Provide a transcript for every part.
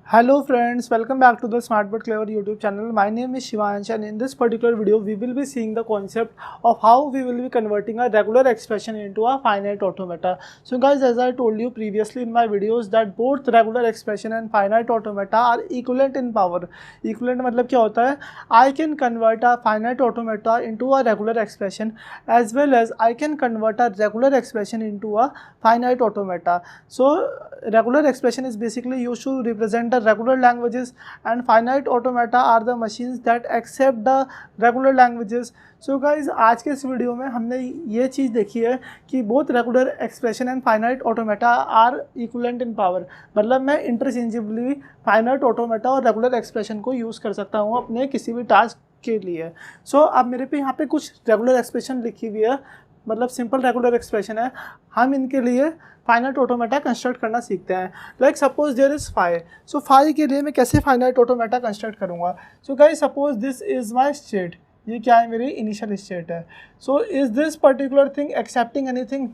Hello friends, welcome back to the Smart But Clever YouTube channel. My name is Shivansh and in this particular video we will be seeing the concept of how we will be converting a regular expression into a finite automata. So guys, as I told you previously in my videos that both regular expression and finite automata are equivalent in power. Equivalent मतलब क्या होता है? I can convert a finite automata into a regular expression as well as I can convert a regular expression into a finite automata. So regular expression is basically used to represent the regular languages and finite automata are the machines that accept the regular languages. So guys, आज के इस video में हमने ये चीज़ देखी है कि both regular expression and finite automata are equivalent in power. मतलब मैं इंटरचेंजेबली फाइनाइट ऑटोमेटा और रेगुलर एक्सप्रेशन को यूज़ कर सकता हूँ अपने किसी भी टास्क के लिए. सो अब मेरे पे यहाँ पे कुछ रेगुलर एक्सप्रेशन लिखी हुई है, मतलब सिंपल रेगुलर एक्सप्रेशन है. हम इनके लिए फाइनाइट ऑटोमेटा कंस्ट्रक्ट करना सीखते हैं. Like suppose there is phi. So phi के लिए मैं कैसे फाइनाइट ऑटोमेटा कंस्ट्रक्ट करूँगा. So guys, suppose this is my state. ये क्या है? मेरी इनिशियल स्टेट है. So is this particular thing accepting anything.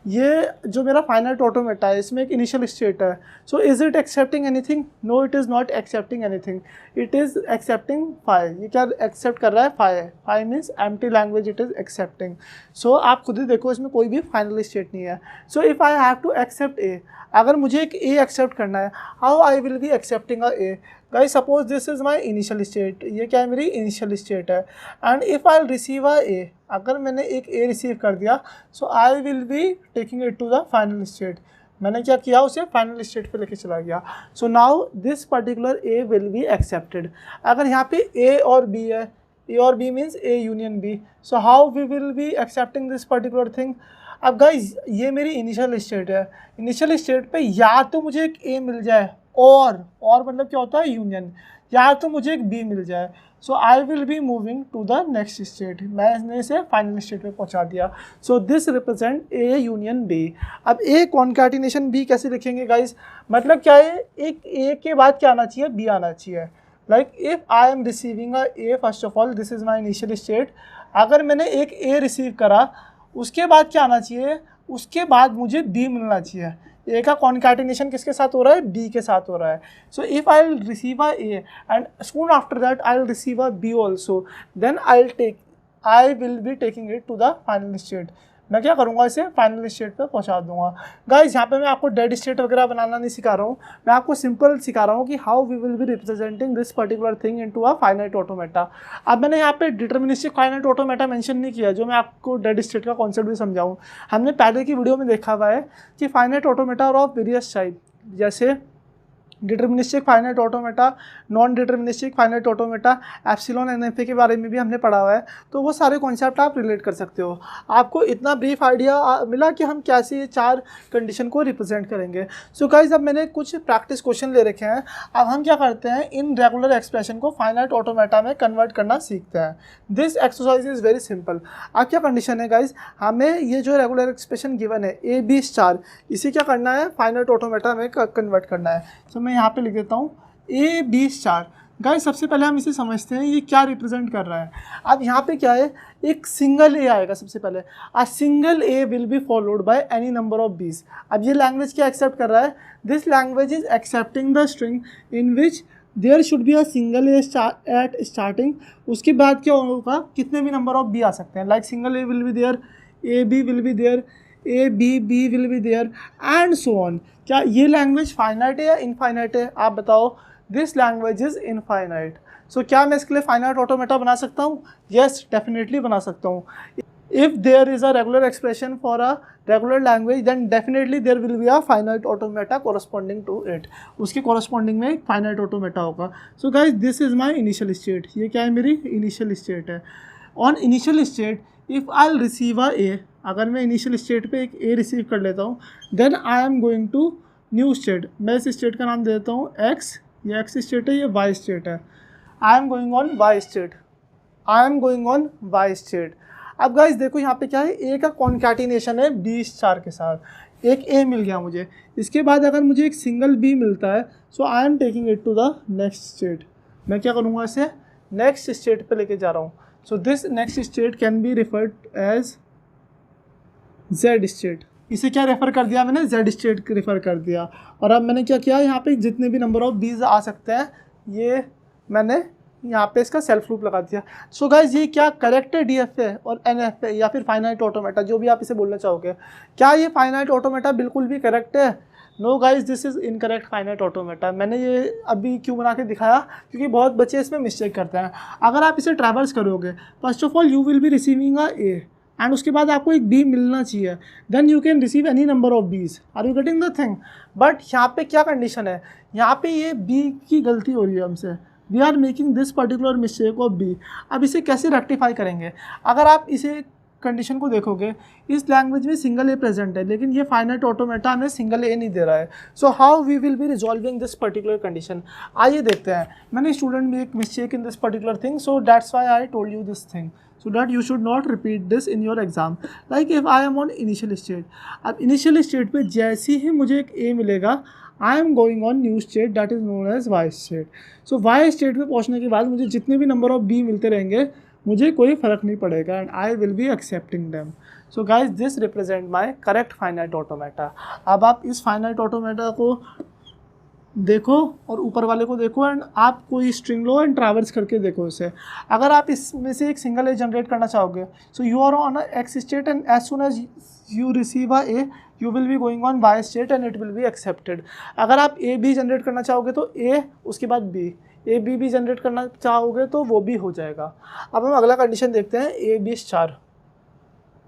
ये जो मेरा फाइनाइट ऑटोमेटा है इसमें एक इनिशियल स्टेट है. So is it accepting anything? No, it is not accepting anything. It is accepting phi. ये क्या एक्सेप्ट कर रहा है? Phi. Phi means empty language it is accepting. So आप खुद ही देखो इसमें कोई भी फाइनल स्टेट नहीं है. So if I have to accept A, अगर मुझे एक ए एक्सेप्ट करना है, how I will be accepting a A. Guys, suppose this is my initial state. ये क्या है? मेरी इनिशियल स्टेट है. And if I receive a A, अगर मैंने एक ए रिसीव कर दिया, so I will be taking it to the final state. मैंने क्या किया? उसे फाइनल स्टेट पे लेके चला गया. So now this particular A will be accepted. अगर यहाँ पे ए और बी है, ए और B means A union B. So how we will be accepting this particular thing. अब गाइज, ये मेरी इनिशियल स्टेट है. इनिशियल स्टेट पे या तो मुझे एक ए मिल जाए और मतलब क्या होता है? यूनियन. या तो मुझे एक बी मिल जाए. So I will be moving to the next state. मैंने इसे फाइनल स्टेट पे पहुंचा दिया. So this represent A union B. अब ए कॉन्कैटिनेशन बी कैसे लिखेंगे गाइज? मतलब क्या है? एक ए के बाद क्या आना चाहिए? बी आना चाहिए. Like if I am receiving a A, first of all this is my initial state. अगर मैंने एक ए रिसीव करा, उसके बाद क्या आना चाहिए? उसके बाद मुझे बी मिलना चाहिए. ए का कॉन्कैटिनेशन किसके साथ हो रहा है? बी के साथ हो रहा है. So if I will receive a A and soon after that I will receive a B also, then I will be taking it to the final state. मैं क्या करूँगा? इसे फाइनल स्टेट पे पहुँचा दूंगा. गाइज, यहाँ पे मैं आपको डेड स्टेट वगैरह बनाना नहीं सिखा रहा हूँ. मैं आपको सिंपल सिखा रहा हूँ कि how we will be representing this particular thing into a finite automata. अब मैंने यहाँ पे डिटर्मिनिस्टिक फाइनाइट ऑटोमेटा मेंशन नहीं किया, जो मैं आपको डेड स्टेट का कॉन्सेप्ट भी समझाऊँ. हमने पहले की वीडियो में देखा हुआ है कि फाइनाइट ऑटोमेटा और ऑफ वेरियस टाइप, जैसे deterministic finite automata, non deterministic finite automata, epsilon NFA के बारे में भी हमने पढ़ा हुआ है. तो वो सारे कॉन्सेप्ट आप रिलेट कर सकते हो. आपको इतना ब्रीफ आइडिया मिला कि हम कैसे ये चार कंडीशन को रिप्रेजेंट करेंगे. सो गाइज, अब मैंने कुछ प्रैक्टिस क्वेश्चन ले रखे हैं. अब हम क्या करते हैं? इन रेगुलर एक्सप्रेशन को फाइनाइट ऑटोमेटा में कन्वर्ट करना सीखते हैं. This exercise is very simple. अब क्या कंडीशन है गाइज? हमें ये जो रेगुलर एक्सप्रेशन गिवन है ए बी स्टार, इसे क्या करना है? फाइनाइट ऑटोमेटा में कन्वर्ट करना है. तो मैं यहाँ पे लिख देता हूँ ए बी स्टार. गाइस, सबसे पहले हम इसे समझते हैं ये क्या रिप्रेजेंट कर रहा है. अब यहाँ पे क्या है? एक सिंगल ए आएगा सबसे पहले. A single A will be followed by any number of B's. अब ये लैंग्वेज क्या एक्सेप्ट कर रहा है? This language is accepting the string in which there should be a single A at starting. उसके बाद क्या होगा? कितने भी नंबर ऑफ बी आ सकते हैं. Like single A will be there, A B will be there, A B B will be there and so on. क्या ये लैंग्वेज फाइनाइट है या इनफाइनाइट है? आप बताओ. This language is infinite. So क्या मैं इसके लिए फाइनाइट ऑटोमेटा बना सकता हूँ? येस, डेफिनेटली बना सकता हूँ. If there is a regular expression for a regular language, then definitely there will be a finite automata corresponding to it. उसके कोरस्पॉन्डिंग में एक फाइनाइट ऑटोमेटा होगा. So guys, this is my initial state. ये क्या है? मेरी initial state है. On initial state if I will receive a A, अगर मैं इनिशियल स्टेट पे एक ए रिसीव कर लेता हूँ, then I am going to new state. मैं इस स्टेट का नाम दे देता हूँ एक्स. ये एक्स स्टेट है, ये वाई स्टेट है. I am going on Y state. I am going on Y state. अब गाइस देखो यहाँ पे क्या है? ए का कॉन्कैटिनेशन है बी स्टार के साथ. एक ए मिल गया मुझे. इसके बाद अगर मुझे एक सिंगल बी मिलता है, so I am taking it to the next state. मैं क्या करूँगा? इसे नेक्स्ट स्टेट पे लेके जा रहा हूँ. So this next state can be referred as Z state. इसे क्या रेफ़र कर दिया मैंने, जेड स्टेट रेफ़र कर दिया। और अब मैंने क्या किया, यहाँ पे जितने भी नंबर ऑफ बीज आ सकते हैं ये मैंने यहाँ पे इसका सेल्फ लूप लगा दिया। सो गाइज ये क्या करेक्ट है DFA और NFA या फिर फाइनाइट ऑटोमेटा, जो भी आप इसे बोलना चाहोगे। क्या ये फाइनाइट ऑटोमेटा बिल्कुल भी करेक्ट है? No guys, this is incorrect finite automata. मैंने ये अभी क्यों बना के दिखाया, क्योंकि बहुत बच्चे इसमें मिस्टेक करते हैं। अगर आप इसे ट्रैवर्स करोगे, first of all you will be receiving a A and उसके बाद आपको एक बी मिलना चाहिए, then you can receive any number of Bs. Are you getting the thing? But यहाँ पे क्या कंडीशन है, यहाँ पे ये बी की गलती हो रही है हमसे, we are making this particular mistake of B. अब इसे कैसे रेक्टिफाई करेंगे? अगर आप इसे कंडीशन को देखोगे, इस लैंग्वेज में सिंगल ए प्रेजेंट है, लेकिन ये फाइनाइट ऑटोमेटा हमें सिंगल ए नहीं दे रहा है। So how we will be resolving this particular condition, आइए देखते हैं। मैंने student make mistake in this particular thing, so that's why I told you this thing, so that you should not repeat this in your exam. Like if I am on initial state, अब initial state पे जैसे ही मुझे एक A मिलेगा, I am going on new state that is known as Y state. So Y state पे पहुँचने के बाद मुझे जितने भी number of B मिलते रहेंगे, मुझे कोई फ़र्क नहीं पड़ेगा and I will be accepting them. So guys, this represent my correct finite automata. अब आप इस finite automata को देखो और ऊपर वाले को देखो एंड आप कोई स्ट्रिंग लो एंड ट्रैवर्स करके देखो इसे। अगर आप इसमें से एक सिंगल ए जनरेट करना चाहोगे, so you are on X state and as soon as you receive a A you will be going on Y state and it will be accepted. अगर आप ए बी जनरेट करना चाहोगे तो ए उसके बाद बी, ए बी भी generate करना चाहोगे तो वो भी हो जाएगा। अब हम अगला कंडीशन देखते हैं, ए बी स्टार।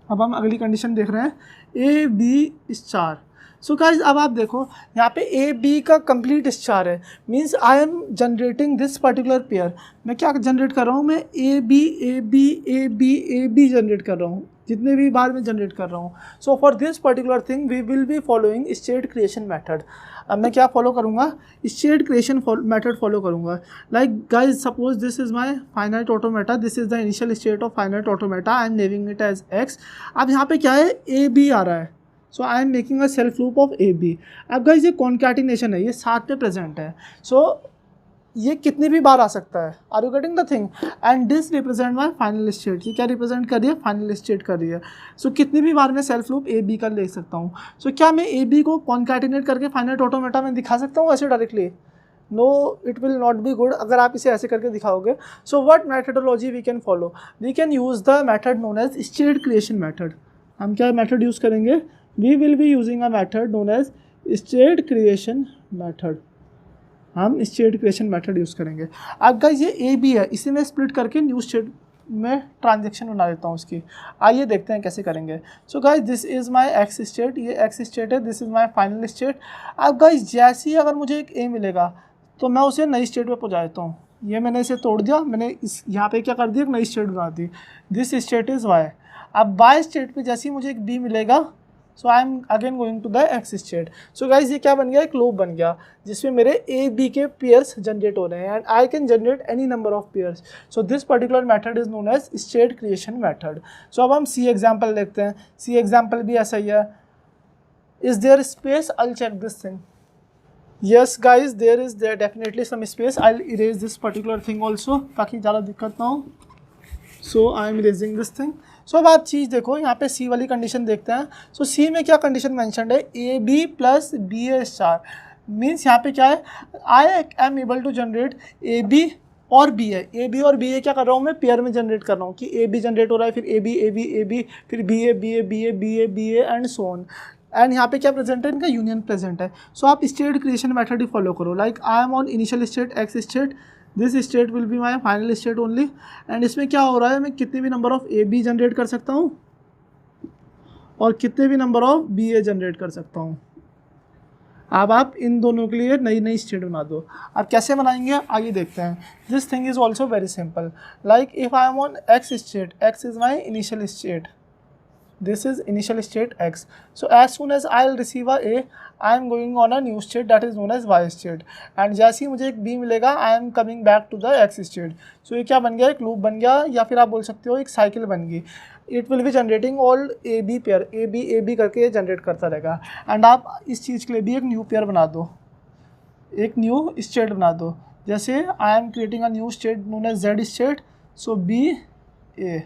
अब हम अगली कंडीशन देख रहे हैं, A B star. So guys अब आप देखो यहाँ पे ए बी का कंप्लीट स्टार है, means I am generating this particular pair. मैं क्या जनरेट कर रहा हूँ, मैं A B A B A B A B generate कर रहा हूँ, जितने भी बार मैं जनरेट कर रहा हूँ। So for this particular thing we will be following state creation method. अब मैं क्या फॉलो करूँगा, स्टेट क्रिएशन मेथड फॉलो करूँगा। Like guys suppose this is my finite automata, this is the initial state of finite automata, I am naming it as X. अब यहाँ पे क्या है, ए बी आ रहा है, so I am making a self loop of A B. अब guys ये कॉन्कैटिनेशन है, ये साथ में प्रेजेंट है, सो ये कितनी भी बार आ सकता है। Are you getting the thing? And this represent my final state. ये क्या रिप्रेजेंट कर रही है, फाइनल स्टेट कर रही है। सो कितनी भी बार मैं सेल्फ लूप ए बी का ले सकता हूँ। सो क्या मैं ए बी को कॉन्कैटिनेट करके फाइनाइट ऑटोमेटा में दिखा सकता हूँ ऐसे directly? No, it will not be good अगर आप इसे ऐसे करके दिखाओगे। So what methodology we can follow, we can use the method known as state creation method. हम क्या मेथड यूज़ करेंगे, we will be using a method known as state creation method। हम स्टेट क्रिएशन मेथड यूज़ करेंगे। अब guys ये A B है, इसे मैं स्प्लिट करके न्यू स्टेट में ट्रांजेक्शन बना देता हूँ उसकी। आइए देखते हैं कैसे करेंगे। So guys this is my ex state, ये एक्स स्टेट है, this is my final state. अब गाइस जैसे ही अगर मुझे एक ए मिलेगा तो मैं उसे नई स्टेट में पहुँचा देता हूँ। ये मैंने इसे तोड़ दिया, मैंने इस यहाँ पे क्या कर दिया, एक नई स्टेट बना दी। This state is Y. अब वाई स्टेट पे जैसे ही मुझे एक बी मिलेगा, so I am again going to the X state. So guys ये क्या बन गया, एक लूप बन गया जिसमें मेरे ए बी के पेयर्स जनरेट हो रहे हैं and I can generate any number of pairs. So this particular method is known as state creation method. So अब हम सी एग्जाम्पल देखते हैं। सी एग्जाम्पल भी ऐसा ही है। Is there space, I check this thing. Yes guys there is there definitely some space. I erase this particular thing also ताकि ज़्यादा दिक्कत ना हो। So I am erasing this thing. So अब आप चीज़ देखो, यहाँ पे सी वाली कंडीशन देखते हैं। सो सी में क्या कंडीशन मैंशनड है, A B plus B A star. Means यहाँ पे क्या है, I am able to generate A B और बी ए। ए बी और बी ए क्या कर रहा हूँ मैं, पेयर में जनरेट कर रहा हूँ कि ए बी जनरेट हो रहा है, फिर A B A B A B, फिर B A B A B A B A B A and so on. And यहाँ पे क्या प्रेजेंट है, इनका यूनियन प्रेजेंट है। सो आप स्टेट क्रिएशन मेथड ही फॉलो करो। Like I am on initial state X state, this state will be my final state only. And इसमें क्या हो रहा है, मैं कितने भी number of A B generate कर सकता हूँ और कितने भी number of B A generate कर सकता हूँ। अब आप इन दोनों के लिए नई नई स्टेट बना दो। अब कैसे बनाएंगे आइए देखते हैं। This thing is also very simple. Like if I am on X state, x is my initial state, this is initial state x. So as soon as I'll receive a A, I am going on a new state that is known as y state. and जैसे ही मुझे एक B मिलेगा, I am coming back to the x state. So ये क्या बन गया, एक लूप बन गया या फिर आप बोल सकते हो एक साइकिल बन गई। It will be generating all A B pair, A B करके ये जनरेट करता रहेगा। एंड आप इस चीज़ के लिए भी एक न्यू पेयर बना दो, एक न्यू स्टेट बना दो। जैसे I am creating a new state known as Z state, so B A.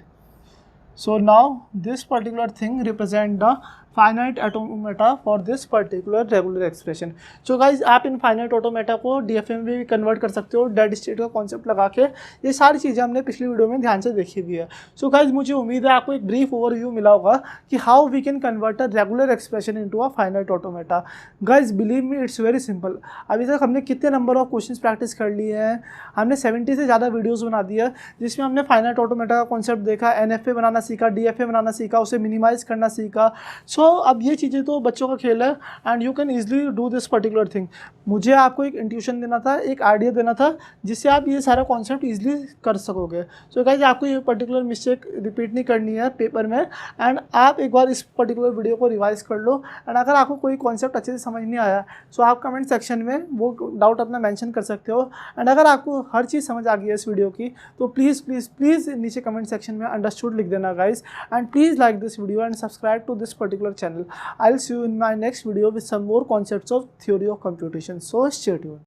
So now this particular thing represent the finite automata for this particular regular expression. So guys आप इन finite automata को DFA में भी convert कर सकते हो dead state का concept लगा के। ये सारी चीज़ें हमने पिछली वीडियो में ध्यान से देखी भी है। सो गाइज मुझे उम्मीद है आपको एक ब्रीफ ओवरव्यू मिला होगा कि how we can convert a regular expression into a finite automata. Guys believe me it's very simple. अभी तक हमने कितने नंबर ऑफ क्वेश्चंस प्रैक्टिस कर लिए हैं, हमने 70 से ज़्यादा वीडियोज़ बना दी है जिसमें हमने फाइनाइट ऑटोमेटा का कॉन्सेप्ट देखा, NFA बनाना सीखा, DFA बनाना सीखा, उसे मिनिमाइज़ करना सीखा। सो अब ये चीज़ें तो बच्चों का खेल है and you can easily do this particular thing. मुझे आपको एक इंट्यूशन देना था, एक आइडिया देना था जिससे आप ये सारा कॉन्सेप्ट ईजिली कर सकोगे। सो गाइस आपको ये पर्टिकुलर मिस्टेक रिपीट नहीं करनी है पेपर में एंड आप एक बार इस पर्टिकुलर वीडियो को रिवाइज कर लो एंड अगर आपको कोई कॉन्सेप्ट अच्छे से समझ नहीं आया सो आप कमेंट सेक्शन में वो डाउट अपना मेंशन कर सकते हो। एंड अगर आपको हर चीज़ समझ आ गई है इस वीडियो की तो प्लीज़ प्लीज़ प्लीज़ नीचे कमेंट सेक्शन में अंडरस्टूड लिख देना guys and please like this video and subscribe to this particular channel. I'll see you in my next video with some more concepts of theory of computation. So stay tuned.